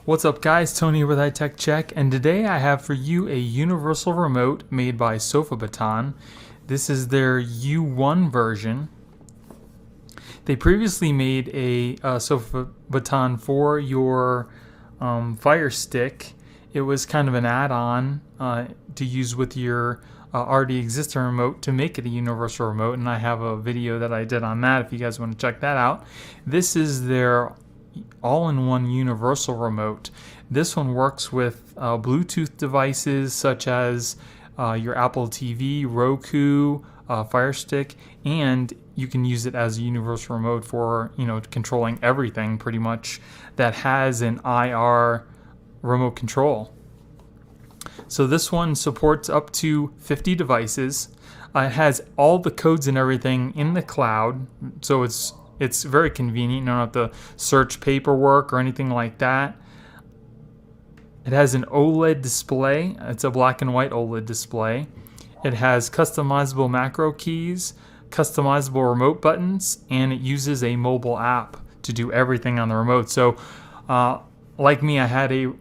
What's up guys, Tony with iTech Check, and today I have for you a universal remote made by SofaBaton. This is their U1 version. They previously made a SofaBaton for your Fire Stick. It was kind of an add-on to use with your already existing remote to make it a universal remote, and I have a video that I did on that if you guys want to check that out. This is their all-in-one universal remote. This one works with Bluetooth devices such as your Apple TV, Roku, Fire Stick, and you can use it as a universal remote for controlling everything pretty much that has an IR remote control. So this one supports up to 50 devices. It has all the codes and everything in the cloud, so it's very convenient. You don't have to search paperwork or anything like that. It has an OLED display. It's a black and white OLED display. It has customizable macro keys, customizable remote buttons, and it uses a mobile app to do everything on the remote. So like me, I had a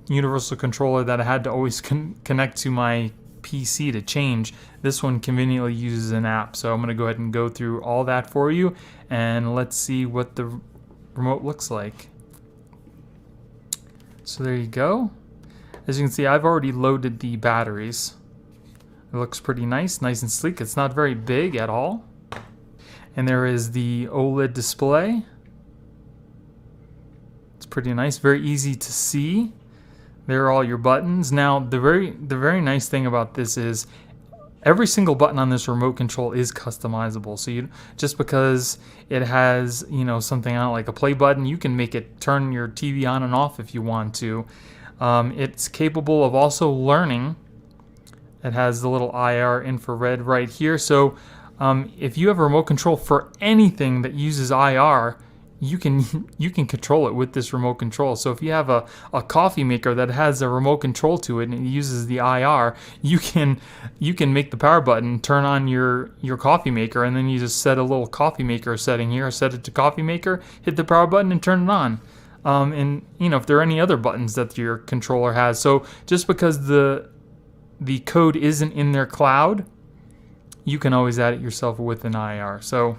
universal controller that I had to always connect to my PC to change. This one conveniently uses an app, so I'm going to go ahead and go through all that for you, and let's see what the remote looks like. So there you go. As you can see, I've already loaded the batteries. It looks pretty nice and sleek. It's not very big at all. And there is the OLED display. It's pretty nice, very easy to see. There are all your buttons. Now, the very nice thing about this is every single button on this remote control is customizable. So just because it has something on it like a play button, you can make it turn your TV on and off if you want to. It's capable of also learning. It has the little IR infrared right here. So if you have a remote control for anything that uses IR, you can control it with this remote control. So if you have a coffee maker that has a remote control to it and it uses the IR, you can make the power button turn on your coffee maker, and then you just set a little coffee maker setting here, set it to coffee maker, hit the power button and turn it on. And if there are any other buttons that your controller has. So just because the code isn't in their cloud, you can always add it yourself with an IR. So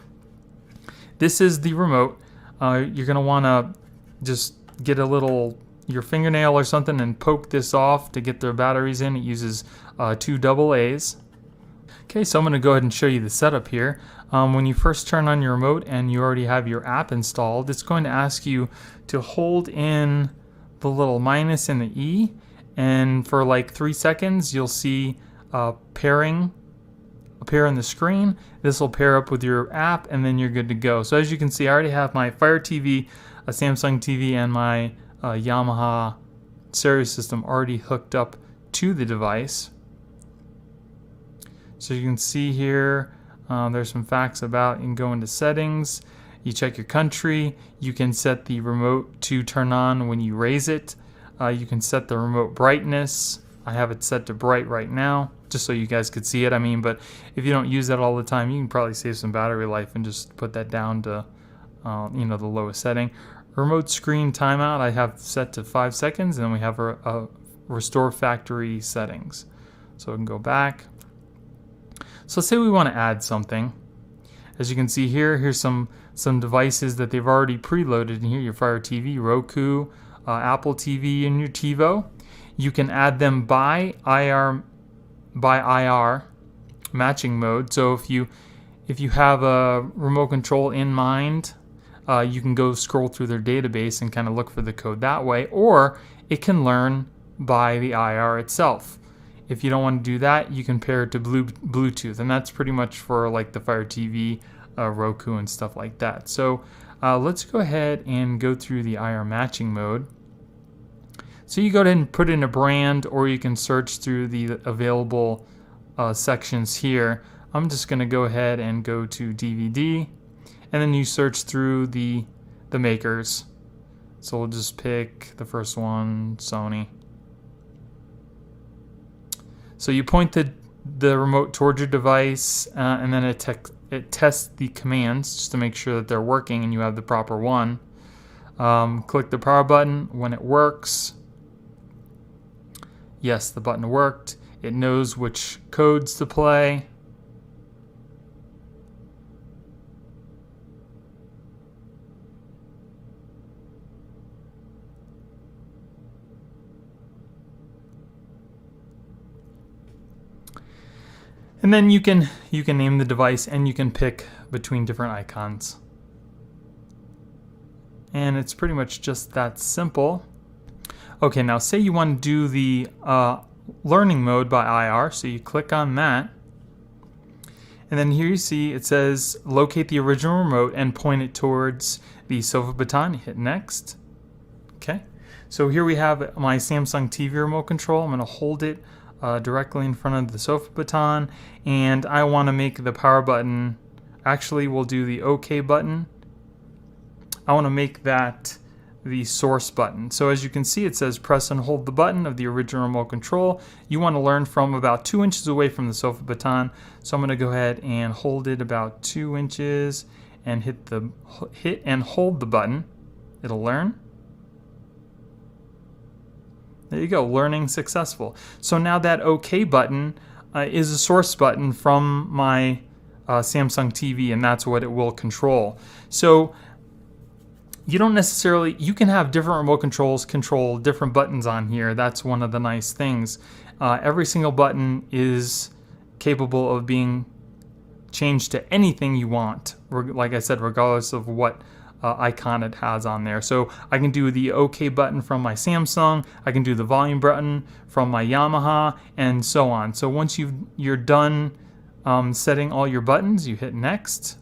this is the remote. You're going to want to just get your fingernail or something and poke this off to get the batteries in. It uses 2 AA's. Okay, so I'm going to go ahead and show you the setup here. When you first turn on your remote and you already have your app installed, it's going to ask you to hold in the little minus and the E, and for like 3 seconds you'll see pairing appear on the screen. This will pair up with your app, and then you're good to go. So as you can see, I already have my Fire TV, a Samsung TV, and my Yamaha stereo system already hooked up to the device. So you can see here, there's some facts about. You can go into settings, you check your country, you can set the remote to turn on when you raise it. You can set the remote brightness. I have it set to bright right now, just so you guys could see it. But if you don't use that all the time, you can probably save some battery life and just put that down to the lowest setting. Remote screen timeout I have set to 5 seconds, and then we have a restore factory settings. So we can go back. So let's say we want to add something. As you can see here, here's some devices that they've already preloaded in here. Your Fire TV, Roku, Apple TV, and your TiVo. You can add them by IR matching mode. So if you have a remote control in mind, you can go scroll through their database and kind of look for the code that way, or it can learn by the IR itself. If you don't want to do that, you can pair it to Bluetooth, and that's pretty much for like the Fire TV, Roku, and stuff like that. So let's go ahead and go through the IR matching mode. So you go ahead and put in a brand, or you can search through the available sections here. I'm just going to go ahead and go to DVD, and then you search through the makers. So we'll just pick the first one, Sony. So you point the remote towards your device, and then it tests the commands just to make sure that they're working and you have the proper one. Click the power button when it works. Yes, the button worked. It knows which codes to play. And then you can name the device and you can pick between different icons. And it's pretty much just that simple. Okay, now say you want to do the learning mode by IR, so you click on that. And then here you see it says locate the original remote and point it towards the SofaBaton. Hit next. Okay, so here we have my Samsung TV remote control. I'm going to hold it directly in front of the SofaBaton, and I want to make the power button, actually we'll do the OK button. I want to make that the source button. So as you can see, it says press and hold the button of the original remote control. You want to learn from about 2 inches away from the SofaBaton. So I'm going to go ahead and hold it about 2 inches and hit and hold the button. It'll learn. There you go, learning successful. So now that OK button is a source button from my Samsung TV, and that's what it will control. So you don't necessarily, you can have different remote controls control different buttons on here. That's one of the nice things. Every single button is capable of being changed to anything you want, like I said, regardless of what icon it has on there. So I can do the OK button from my Samsung, I can do the volume button from my Yamaha, and so on. So once you're done setting all your buttons, you hit next.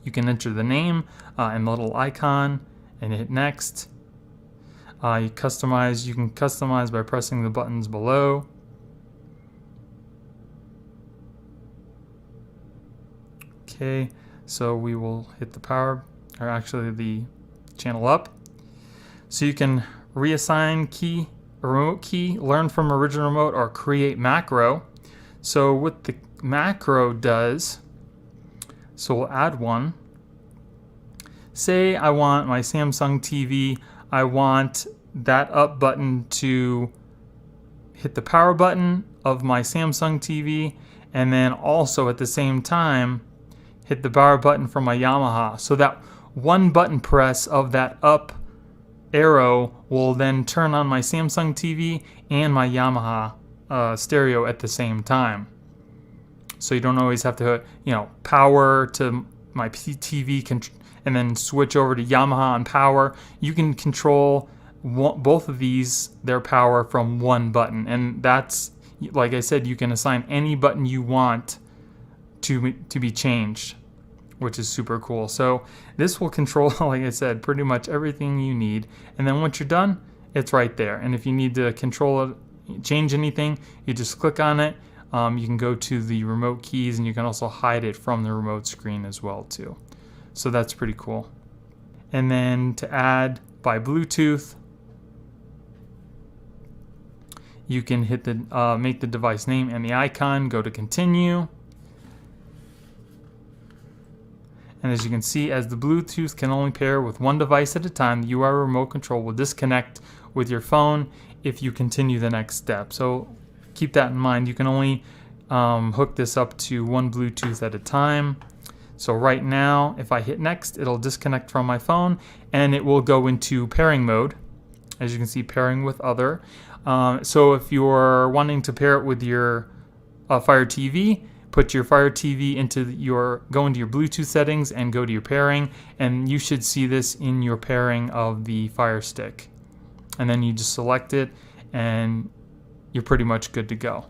You can enter the name and the little icon and hit next. You can customize by pressing the buttons below. Okay, so we will hit the power, or actually the channel up. So you can reassign key, remote key, learn from original remote, or create macro. So what the macro does, so we'll add one. Say I want my Samsung TV, I want that up button to hit the power button of my Samsung TV, and then also at the same time hit the power button from my Yamaha. So that one button press of that up arrow will then turn on my Samsung TV and my Yamaha stereo at the same time. So you don't always have to, power to my TV and then switch over to Yamaha and power. You can control both of these, their power, from one button. And that's, like I said, you can assign any button you want to be changed, which is super cool. So this will control, like I said, pretty much everything you need. And then once you're done, it's right there. And if you need to control it, change anything, you just click on it. You can go to the remote keys, and you can also hide it from the remote screen as well too. So that's pretty cool. And then to add by Bluetooth, you can hit the make the device name and the icon, go to continue. And as you can see, as the Bluetooth can only pair with one device at a time, the UI remote control will disconnect with your phone if you continue the next step. So keep that in mind. You can only hook this up to one Bluetooth at a time. So right now, if I hit next, it'll disconnect from my phone and it will go into pairing mode. As you can see, pairing with other. So if you're wanting to pair it with your Fire TV, put your Fire TV go into your Bluetooth settings and go to your pairing, and you should see this in your pairing of the Fire Stick. And then you just select it and you're pretty much good to go.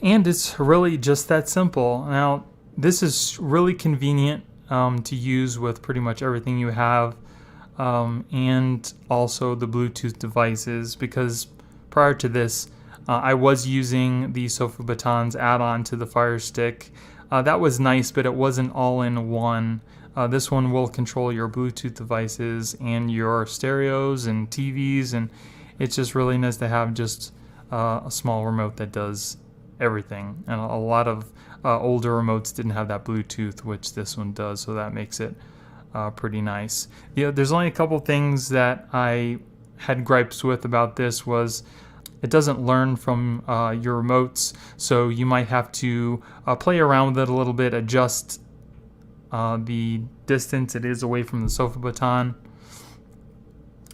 And it's really just that simple. Now, this is really convenient to use with pretty much everything you have, and also the Bluetooth devices, because prior to this, I was using the SofaBaton's add-on to the Fire Stick. That was nice, but it wasn't all in one. This one will control your Bluetooth devices and your stereos and TVs, and it's just really nice to have just a small remote that does everything. And a lot of older remotes didn't have that Bluetooth, which this one does, so that makes it pretty nice. There's only a couple things that I had gripes with about this. Was it doesn't learn from your remotes, so you might have to play around with it a little bit, adjust the distance it is away from the SofaBaton.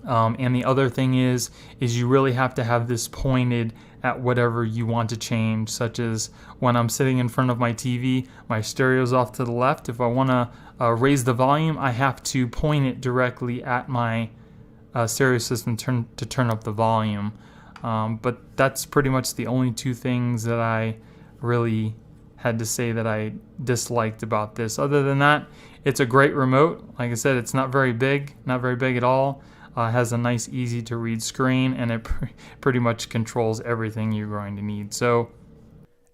And the other thing is you really have to have this pointed at whatever you want to change, such as when I'm sitting in front of my TV, my stereo's off to the left. If I want to raise the volume, I have to point it directly at my stereo system to turn up the volume. But that's pretty much the only two things that I really had to say that I disliked about this. Other than that, it's a great remote. Like I said, it's not very big at all. Has a nice, easy to read screen, and it pretty much controls everything you're going to need. So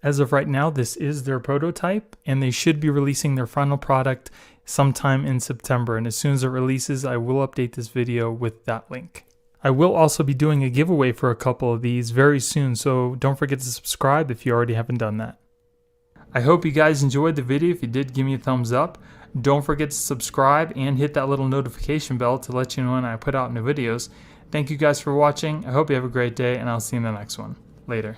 as of right now, this is their prototype, and they should be releasing their final product sometime in September. And as soon as it releases, I will update this video with that link. I will also be doing a giveaway for a couple of these very soon, so don't forget to subscribe if you already haven't done that. I hope you guys enjoyed the video. If you did, give me a thumbs up. Don't forget to subscribe and hit that little notification bell to let you know when I put out new videos. Thank you guys for watching. I hope you have a great day, and I'll see you in the next one. Later.